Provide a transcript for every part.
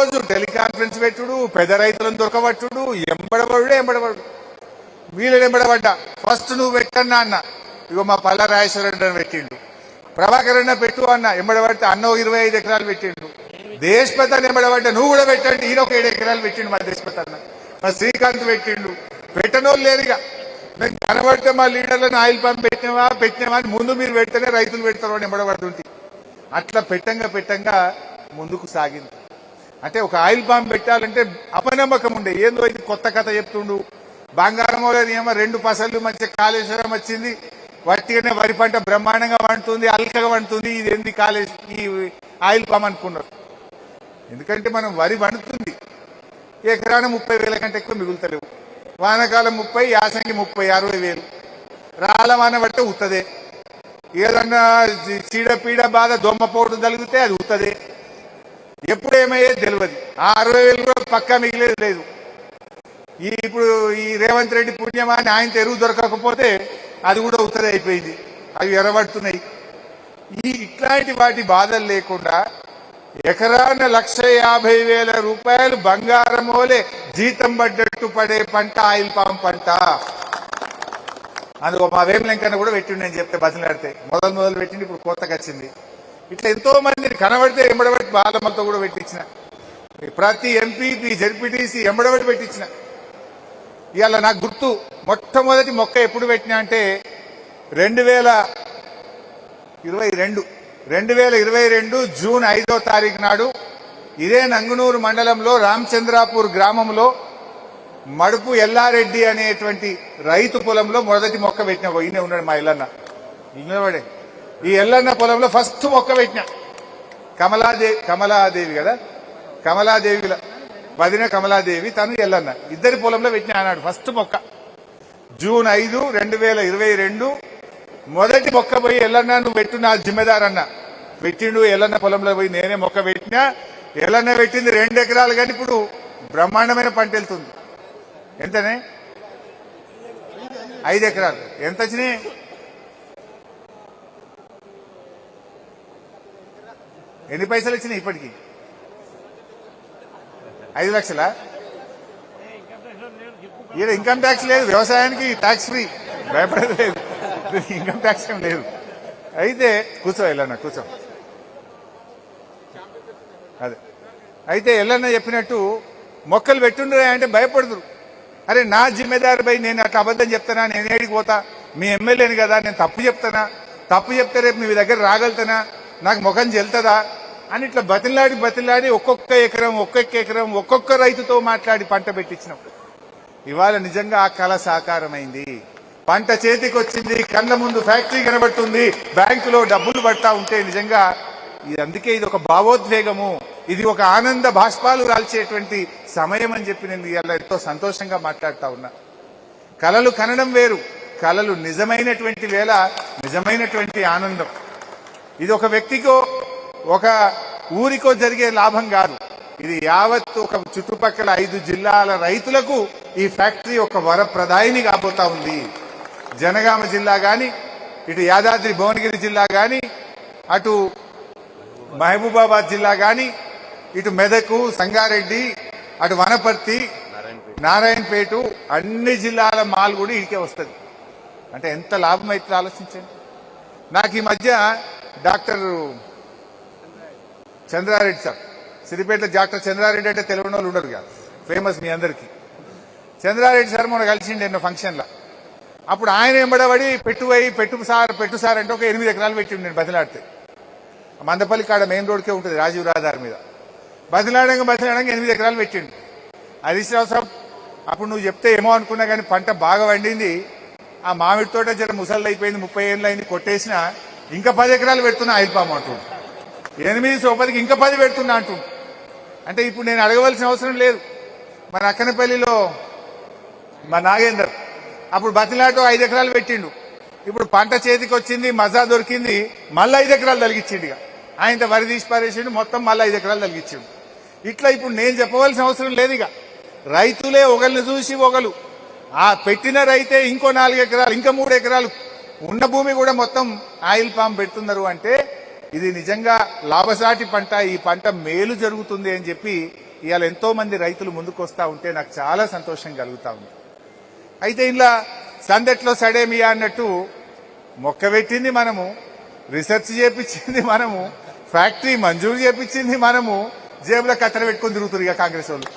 రోజు టెలికాన్ఫరెన్స్ పెట్టుడు, పెద్ద రైతులను దొరకబట్టుడు, ఎంబడబడు వీళ్ళని ఎంబడబడ్డా. ఫస్ట్ నువ్వు పెట్టన్నా అన్న, ఇగో మా పల్ల రాజేశ్వరరెడ్డి పెట్టిండు. ప్రభాకర్ అన్న పెట్టు అన్న, ఎంబడబడితే అన్న 25 ఎకరాలు పెట్టిండు. దేశపతి అన్న ఎంబడబడ్డ, నువ్వు కూడా పెట్టండి, ఈయన ఒక 7 ఎకరాలు పెట్టిండు మా దేశపతి అన్న. మా శ్రీకాంత్ పెట్టిండు. పెట్టనోళ్ళు లేరుగా. మేము కనబడితే మా లీడర్లను ఆయిల్ పంప్ పెట్టినావా అని ముందు మీరు పెడితేనే రైతులు పెడతారు అని ఎంబడబడుతుంటే అట్లా పెట్టంగా ముందుకు సాగింది. అంటే ఒక ఆయిల్ పంప్ పెట్టాలంటే అపనమ్మకం ఉండే. ఏందో ఇది కొత్త కథ చెప్తుండు. బంగారమో నియమ 2 పసలు మంచిగా కాళేశ్వరం వచ్చింది, వట్టిగానే వరి పంట బ్రహ్మాండంగా వండుతుంది, అల్కగా వండుతుంది, ఇది ఏంది ఈ ఆయిల్ పంప్ అనుకున్నారు. ఎందుకంటే మనం వరి వండుతుంది, ఎకరాన 30,000 కంటే ఎక్కువ మిగులుతలేవు. వానకాలం 30, యాసంగి 30, 60,000. రాళ్ళ వాన పడితే ఉత్తదే. ఏదన్నా చీడపీడ బాధ దొమ్మపోటు తగిలితే అది ఉత్తదే. ఎప్పుడు ఏమయ్యేది తెలియదు. ఆ 60,000 పక్కా మిగిలేదు లేదు. ఇప్పుడు ఈ రేవంత్ రెడ్డి పుణ్యమా అని ఆయన ఎరువు దొరకకపోతే అది కూడా ఉత్తదే అయిపోయింది. అవి ఎర్రబడుతున్నాయి. ఇట్లాంటి వాటి బాధలు లేకుండా ఎకరాన 1,50,000 రూపాయలు బంగారమోలే జీతం పడ్డట్టు పడే పంట ఆయిల్ పామ్ పంట. అందుకో మా వేమలంకన్న కూడా పెట్టిండి నేను చెప్తే బతిలాడితే మొదలు పెట్టింది, ఇప్పుడు కొత్తగా వచ్చింది. ఇట్లా ఎంతో మందిని కనబడితే ఎంబడబట్టి బాలమ్మలతో కూడా పెట్టించిన. ప్రతి ఎంపీపీ జడ్పీటీసీ ఎంబడబట్టి పెట్టించిన. ఇవాళ నాకు గుర్తు, మొట్టమొదటి మొక్క ఎప్పుడు పెట్టినా అంటే 2022 జూన్ 5వ తారీఖు నాడు ఇదే నంగునూరు మండలంలో రామచంద్రాపూర్ గ్రామంలో మడుపు ఎల్లారెడ్డి అనేటువంటి రైతు పొలంలో మొదటి మొక్క పెట్టిన. ఈయనే ఉన్నాడు మా ఎల్లన్న, ఇన్నవాడే. ఈ ఎల్లన్న పొలంలో ఫస్ట్ మొక్క పెట్టిన. కమలాదేవి కదా, కమలాదేవి వదిన కమలాదేవి, తను ఎల్లన్న, ఇద్దరి పొలంలో పెట్టిన అన్నాడు ఫస్ట్ మొక్క. జూన్ 5, 2022 మొదటి మొక్క పోయి ఎల్లన్న నువ్వు పెట్టు నా జిమ్మెదారు అన్న. పెట్టిండు. ఎల్లన్న పొలంలో పోయి నేనే మొక్క పెట్టినా. ఎల్లన్న పెట్టింది 2 ఎకరాలు, కానీ ఇప్పుడు బ్రహ్మాండమైన పంట వెళ్తుంది. ఎంతనే? 5 ఎకరాలు. ఎంత వచ్చినాయి? ఎన్ని పైసలు వచ్చినాయి ఇప్పటికి? 5 లక్షలా? ఈయన ఇన్కమ్ ట్యాక్స్ లేదు, వ్యవసాయానికి ట్యాక్స్ ఫ్రీ, భయపడేది లేదు, ఇన్కమ్ ట్యాక్స్ ఏం లేదు. అయితే కూర్చో ఎల్లన్న, కూర్చో. అదే అయితే ఎల్లన్న చెప్పినట్టు మొక్కలు పెట్టుండ్రా అంటే భయపడదురు. అరే నా జిమ్మెదారు భయ్, నేను అట్లా అబద్ధం చెప్తానా? నేను ఏడికి పోతా? మీ ఎమ్మెల్యేని కదా, నేను తప్పు చెప్తానా? తప్పు చెప్తే రేపు మీ దగ్గర రాగలుగుతానా? నాకు ముఖం చెల్తుందా అని ఇట్లా బతిలాడి ఒక్కొక్క ఎకరం ఒక్కొక్క రైతుతో మాట్లాడి పంట పెట్టించినాం. ఇవాళ నిజంగా ఆ కళ సాకారమైంది. పంట చేతికి వచ్చింది, కళ్ళ ముందు ఫ్యాక్టరీ కనబడుతుంది, బ్యాంకులో డబ్బులు పడతా ఉంటే నిజంగా అందుకే ఇది ఒక భావోద్వేగము, ఇది ఒక ఆనంద బాష్పాలు రాల్చేటువంటి సమయం అని చెప్పి నేను ఇవాళ ఎంతో సంతోషంగా మాట్లాడుతా ఉన్నా. కళలు కనడం వేరు, కళలు నిజమైనటువంటి వేళ నిజమైనటువంటి ఆనందం. ఇది ఒక వ్యక్తికో ఒక ఊరికో జరిగే లాభం కాదు. ఇది యావత్ ఒక చుట్టుపక్కల 5 జిల్లాల రైతులకు ఈ ఫ్యాక్టరీ ఒక వరప్రదాయిని కాబోతా ఉంది. జనగామ జిల్లా గాని, ఇటు యాదాద్రి భువనగిరి జిల్లా గాని, అటు మహబూబాబాద్ జిల్లా గాని, ఇటు మెదకు, సంగారెడ్డి, అటు వనపర్తి, నారాయణపేట, అన్ని జిల్లాల మాల్ కూడా ఇడికే వస్తుంది. అంటే ఎంత లాభం అయితే ఆలోచించండి. నాకు ఈ మధ్య డాక్టర్ చంద్రారెడ్డి సార్, సిద్దిపేటలో డాక్టర్ చంద్రారెడ్డి అంటే తెలియని వాళ్ళు ఉండరు కాదు, ఫేమస్ మీ అందరికీ. చంద్రారెడ్డి సార్ మొన్న కలిసిండి ఎన్నో ఫంక్షన్లో. అప్పుడు ఆయన ఎంబడబడి పెట్టు సార్ అంటే ఒక 8 ఎకరాలు పెట్టిండు. నేను బతిలాడితే మందపల్లి కాడ మెయిన్ రోడ్కే ఉంటుంది, రాజీవ్ రహదారి మీద. బతిలాడంగా 8 ఎకరాలు పెట్టిండు. హరీష్ రావు సాబ్ అప్పుడు నువ్వు చెప్తే ఏమో అనుకున్నా, కానీ పంట బాగా వండింది. ఆ మామిడి తోట జర ముసళ్ళు అయిపోయింది, 30 ఏళ్ళు అయింది, కొట్టేసిన ఇంకా 10 ఎకరాలు పెడుతున్నా ఆయిల్ పామ్ అంటుండు. 8 సోపతికి ఇంకా 10 పెడుతున్నా అంటుండు. అంటే ఇప్పుడు నేను అడగవలసిన అవసరం లేదు. మన అక్కనపల్లిలో మా నాగేందర్ అప్పుడు బతిలాటో 5 ఎకరాలు పెట్టిండు. ఇప్పుడు పంట చేతికి వచ్చింది, మజా దొరికింది, మళ్ళీ 5 ఎకరాలు తలిగించిండు. ఆయన వరి తీసి పారేసిండు, మొత్తం మళ్ళీ 5 ఎకరాలు తలిగించిండు. ఇట్లా ఇప్పుడు నేను చెప్పవలసిన అవసరం లేదు. ఇక రైతులే ఒకరిని చూసి ఒకరు, ఆ పెట్టిన రైతే ఇంకో 4 ఎకరాలు, ఇంకా 3 ఎకరాలు ఉన్న భూమి కూడా మొత్తం ఆయిల్ పామ్ పెడుతున్నారు. అంటే ఇది నిజంగా లాభసాటి పంట, ఈ పంట మేలు జరుగుతుంది అని చెప్పి ఇవాళ ఎంతో మంది రైతులు ముందుకు వస్తూ ఉంటే నాకు చాలా సంతోషం కలుగుతా ఉంది. అయితే ఇలా సందట్లో సడేమియా అన్నట్టు మొక్క పెట్టింది మనము, రిసెర్చ్ చేపించింది మనము, ఫ్యాక్టరీ మంజూరు చేపించింది మనము, జేబులో కత్తెర పెట్టుకుని తిరుగుతారు ఇక కాంగ్రెస్ వాళ్ళు.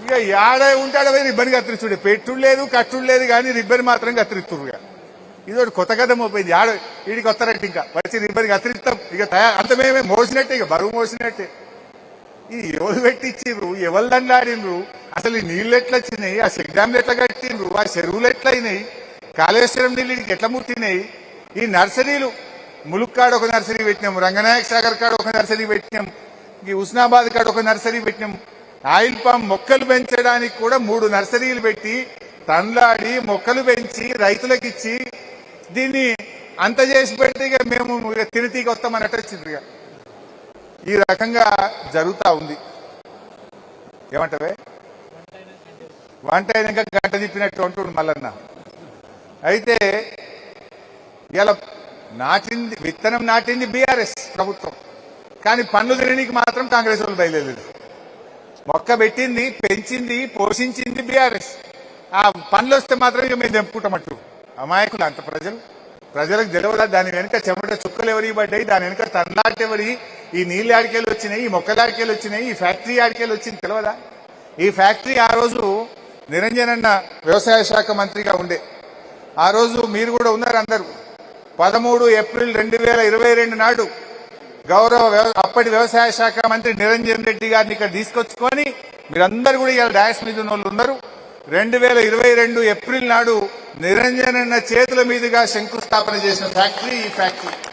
ఇక యాడ ఉంటాడో పోయి రిబ్బన్ కత్తిరిస్తుడే, పెట్టుడు లేదు కట్టుడు లేదు కానీ రిబ్బన్ మాత్రం కత్తిరిస్తురు. ఇక ఇదొకటి కొత్త కథ మోపోయింది. ఆడ వీడికి వస్తారంటే ఇంకా వచ్చి రిబ్బన్ కత్తిరిస్తాం ఇక అంత మేమే మోసినట్టే, ఇక బరువు మోసినట్టే. ఈ ఎవరు పెట్టించిండ్రు, ఎవరు దండాడిండ్రు, అసలు ఈ నీళ్ళు ఎట్లా వచ్చినాయి, ఆ చెక్ డ్యామ్లు ఎట్లా కట్టిండ్రు, ఆ చెరువులు ఎట్లా అయినాయి, కాళేశ్వరం నీళ్ళు ఎట్లా ముట్టినాయి, ఈ నర్సరీలు ములుక్కాడ ఒక నర్సరీ పెట్టినాం, రంగనాయక సాగర్ కాడ ఒక నర్సరీ పెట్టినాం, ఈ హుస్నాబాద్ కాడ ఒక నర్సరీ పెట్టినాం. ఆయిల్ పామ్ మొక్కలు పెంచడానికి కూడా 3 నర్సరీలు పెట్టి తండ్లాడి మొక్కలు పెంచి రైతులకు ఇచ్చి దీన్ని అంత చేసి పెడితే ఇక మేము ఇక తిరిగి వస్తామన్నట్టు వచ్చింది. ఇక ఈ రకంగా జరుగుతూ ఉంది. ఏమంటావే, వంట అయినాక గంట తిప్పినట్టు అంటుండు మల్లన్న. అయితే ఇలా నాటింది విత్తనం నాటింది బీఆర్ఎస్ ప్రభుత్వం, కానీ పన్ను తినడానికి మాత్రం కాంగ్రెస్ వాళ్ళు బయలుదేరలేదు. మొక్క పెట్టింది, పెంచింది, పోషించింది బీఆర్ఎస్. ఆ పనులు వస్తే మాత్రం ఇక మేము తెంపుకుంటామట్టు. అమాయకులు అంత ప్రజలకు తెలియదా దాని వెనుక చెమట చుక్కలు ఎవరి పడ్డాయి, దాని వెనుక తన్నాటెవరి, ఈ నీళ్ళు ఆడికెళ్ళి వచ్చినాయి, ఈ మొక్కల ఆడికెళ్ళి వచ్చినాయి, ఈ ఫ్యాక్టరీ ఆడికెళ్ళి వచ్చింది తెలియదా. ఈ ఫ్యాక్టరీ ఆ రోజు నిరంజన్ అన్న వ్యవసాయ శాఖ మంత్రిగా ఉండే, ఆ రోజు మీరు కూడా ఉన్నారు అందరూ. 13 ఏప్రిల్ 2022 నాడు అప్పటి వ్యవసాయ శాఖ మంత్రి నిరంజన్ రెడ్డి గారిని ఇక్కడ తీసుకొచ్చుకొని మీరందరూ కూడా ఇలా డాయస్ మీద ఉన్న వాళ్ళు ఉన్నారు. 2022 ఏప్రిల్ నాడు నిరంజన్ అన్న చేతుల మీదుగా శంకుస్థాపన చేసిన ఫ్యాక్టరీ ఈ ఫ్యాక్టరీ.